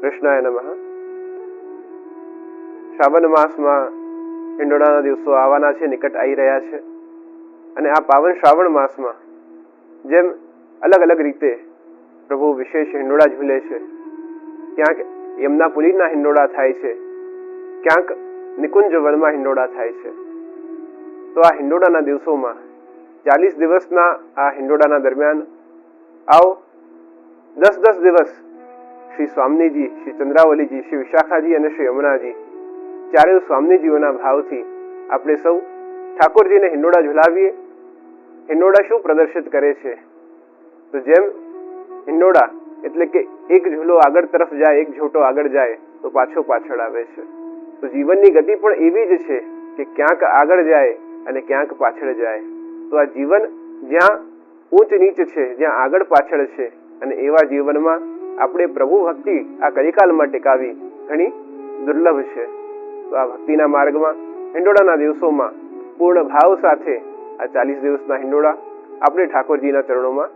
કૃષ્ણાય નમઃ. શ્રાવણ માસમાં હિંડોળાના દિવસો આવવાના છે, નિકટ આવી રહ્યા છે. અને આ પાવન શ્રાવણ માસમાં જેમ અલગ અલગ રીતે પ્રભુ વિશેષ હિંડોળા ઝૂલે છે, ક્યાંક યમુના પુલીના હિંડોળા થાય છે, ક્યાંક નિકુંજ વનમાં હિંડોળા થાય છે. તો આ હિંડોળાના દિવસોમાં 40 દિવસના આ હિંડોળાના દરમિયાન આવો 10 દિવસ શ્રી સ્વામીજી, શ્રી ચંદ્રાવલીજી, શ્રી વિશાખાજી અને શ્રી યમુનાજી ચારેય સ્વામીજીઓના ભાવથી આપણે સૌ ઠાકોરજીને હિંડોળા ઝુલાવીએ. હિંડોળા શું પ્રદર્શિત કરે છે? તો જેમ હિંડોળા એટલે કે એક ઝૂલો આગળ તરફ જાય, એક ઝોટો આગળ જાય તો પાછો પાછળ આવે છે. તો જીવનની ગતિ પણ એવી જ છે કે ક્યાંક આગળ જાય અને ક્યાંક પાછળ જાય. તો આ જીવન જ્યાં ઊંચ નીચ છે, જ્યાં આગળ પાછળ છે, અને એવા જીવનમાં આપણે પ્રભુ ભક્તિ આ કલિકાલમાં ટેકાવી ઘણી દુર્લભ છે. તો આ ભક્તિના માર્ગમાં હિંડોળાના દિવસોમાં પૂર્ણ ભાવ સાથે આ 40 દિવસના હિંડોળા આપણે ઠાકોરજીના ચરણોમાં